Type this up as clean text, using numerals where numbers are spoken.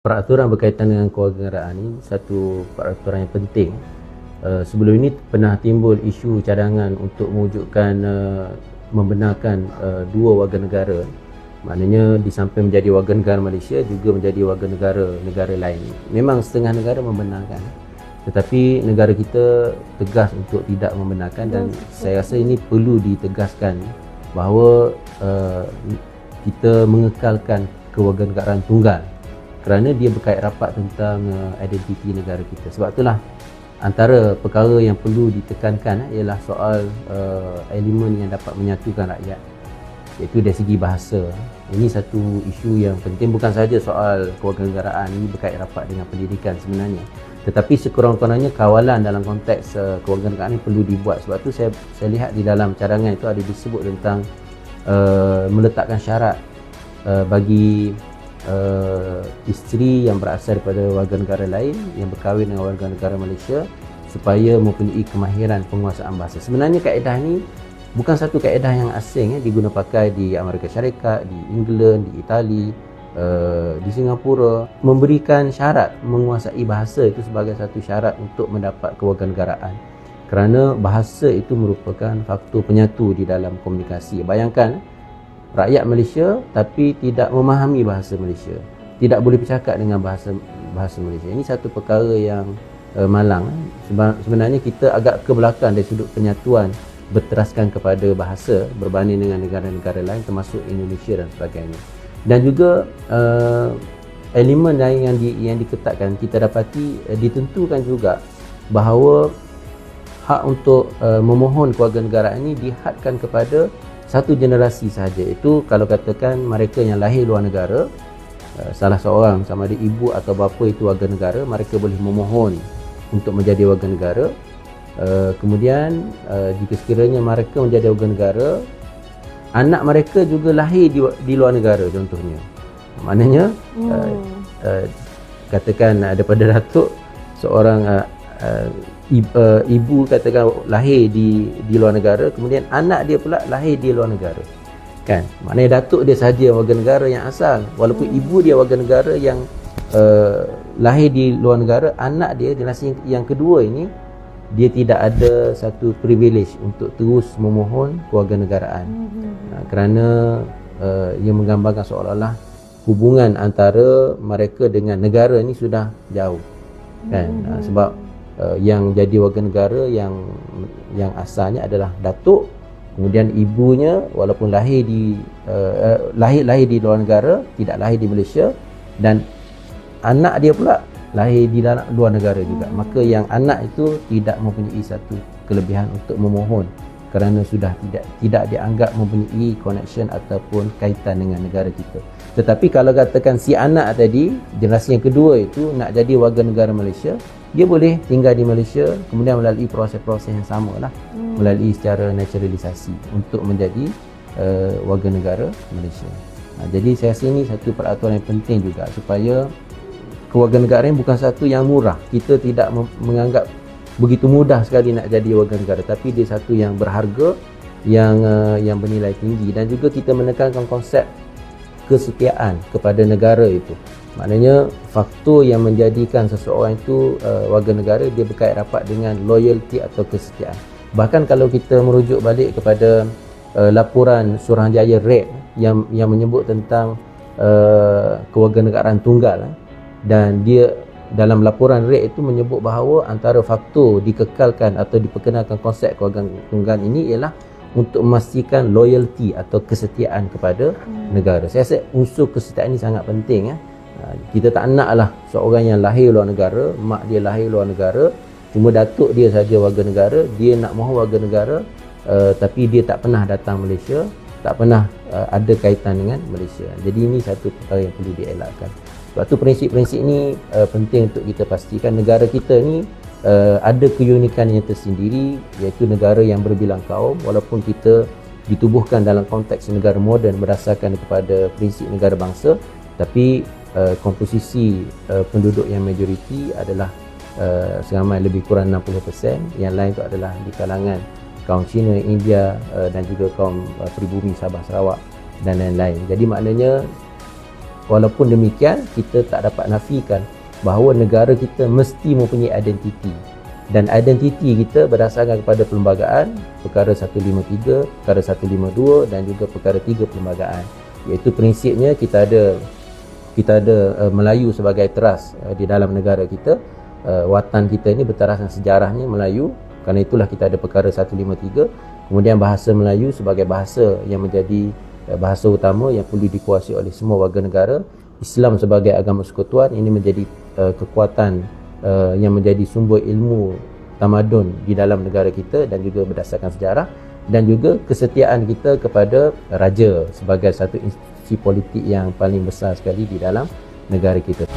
Peraturan berkaitan dengan kewarganegaraan ini satu peraturan yang penting. Sebelum ini pernah timbul isu cadangan untuk mewujudkan membenarkan dua warga negara. Maknanya di samping menjadi warga negara Malaysia juga menjadi warga negara lain. Memang setengah negara membenarkan, tetapi negara kita tegas untuk tidak membenarkan, dan saya rasa ini perlu ditegaskan bahawa kita mengekalkan kewarganegaraan tunggal kerana dia berkait rapat tentang identiti negara kita. Sebab itulah antara perkara yang perlu ditekankan ialah soal elemen yang dapat menyatukan rakyat, iaitu dari segi bahasa. Ini satu isu yang penting, bukan sahaja soal kewarganegaraan ini berkait rapat dengan pendidikan sebenarnya, tetapi sekurang-kurangnya kawalan dalam konteks kewarganegaraan ini perlu dibuat. Sebab itu saya lihat di dalam cadangan itu ada disebut tentang meletakkan syarat bagi isteri yang berasal daripada warga negara lain yang berkahwin dengan warga negara Malaysia supaya mempunyai kemahiran penguasaan bahasa. Sebenarnya kaedah ni bukan satu kaedah yang asing, diguna pakai di Amerika Syarikat, di England, di Itali, di Singapura. Memberikan syarat menguasai bahasa itu sebagai satu syarat untuk mendapat kewarganegaraan, kerana bahasa itu merupakan faktor penyatu di dalam komunikasi. Bayangkan rakyat Malaysia tapi tidak memahami bahasa Malaysia, tidak boleh bercakap dengan bahasa Malaysia. Ini satu perkara yang malang. Sebenarnya kita agak ke belakang dari sudut penyatuan berteraskan kepada bahasa berbanding dengan negara-negara lain termasuk Indonesia dan sebagainya. Dan juga elemen lain yang diketatkan, kita dapati ditentukan juga bahawa hak untuk memohon kewarganegaraan ini dihadkan kepada satu generasi sahaja. Itu kalau katakan mereka yang lahir luar negara, salah seorang sama ada ibu atau bapa itu warga negara, mereka boleh memohon untuk menjadi warga negara. Kemudian jika sekiranya mereka menjadi warga negara, anak mereka juga lahir di luar negara contohnya. Maknanya katakan daripada datuk seorang ibu katakan lahir di luar negara, kemudian anak dia pula lahir di luar negara, kan? Maknanya datuk dia sahaja warga negara yang asal, walaupun ibu dia warga negara yang lahir di luar negara, anak dia generasi yang kedua ini dia tidak ada satu privilege untuk terus memohon kewarganegaraan. Kerana ia menggambarkan seolah-olah hubungan antara mereka dengan negara ini sudah jauh, kan? Sebab yang jadi warga negara yang asalnya adalah datuk, kemudian ibunya walaupun lahir di luar negara, tidak lahir di Malaysia, dan anak dia pula lahir di dalam luar negara juga. Maka yang anak itu tidak mempunyai satu kelebihan untuk memohon kerana sudah tidak dianggap mempunyai connection ataupun kaitan dengan negara kita. Tetapi kalau katakan si anak tadi, generasi yang kedua itu nak jadi warga negara Malaysia, dia boleh tinggal di Malaysia, kemudian melalui proses-proses yang sama lah, melalui secara naturalisasi untuk menjadi warga negara Malaysia. Jadi saya rasa ini satu peraturan yang penting juga, supaya kewarganegaraan bukan satu yang murah. Kita tidak menganggap begitu mudah sekali nak jadi warga negara, tapi dia satu yang berharga, yang bernilai tinggi. Dan juga kita menekankan konsep kesetiaan kepada negara itu. Maknanya faktor yang menjadikan seseorang itu warga negara, dia berkait rapat dengan loyalty atau kesetiaan. Bahkan kalau kita merujuk balik kepada laporan Suruhanjaya RATE yang menyebut tentang kewarganegaraan tunggal, dan dia dalam laporan RATE itu menyebut bahawa antara faktor dikekalkan atau diperkenalkan konsep kewarganegaraan tunggal ini ialah untuk memastikan loyalty atau kesetiaan kepada negara. Saya rasa unsur kesetiaan ini sangat penting. Kita tak naklah seorang yang lahir luar negara, mak dia lahir luar negara, cuma datuk dia saja warga negara, dia nak mahu warga negara, tapi dia tak pernah datang Malaysia, tak pernah ada kaitan dengan Malaysia. Jadi ini satu perkara yang perlu dielakkan. Sebab tu prinsip-prinsip ini penting untuk kita pastikan negara kita ni ada keunikannya tersendiri, iaitu negara yang berbilang kaum. Walaupun kita ditubuhkan dalam konteks negara moden berdasarkan kepada prinsip negara bangsa, tapi komposisi penduduk yang majoriti adalah seramai lebih kurang 60%. Yang lain itu adalah di kalangan kaum Cina, India dan juga kaum pribumi Sabah Sarawak dan lain-lain. Jadi maknanya Walaupun demikian, kita tak dapat nafikan bahawa negara kita mesti mempunyai identiti, dan identiti kita berdasarkan kepada perlembagaan perkara 153, perkara 152 dan juga perkara 3 perlembagaan, iaitu prinsipnya kita ada Melayu sebagai teras di dalam negara kita. Watan kita ini bertaraskan sejarahnya Melayu, kerana itulah kita ada perkara 153. Kemudian bahasa Melayu sebagai bahasa yang menjadi bahasa utama yang perlu dikuasai oleh semua warga negara. Islam sebagai agama persekutuan ini menjadi kekuatan yang menjadi sumber ilmu tamadun di dalam negara kita dan juga berdasarkan sejarah, dan juga kesetiaan kita kepada raja sebagai satu institusi politik yang paling besar sekali di dalam negara kita.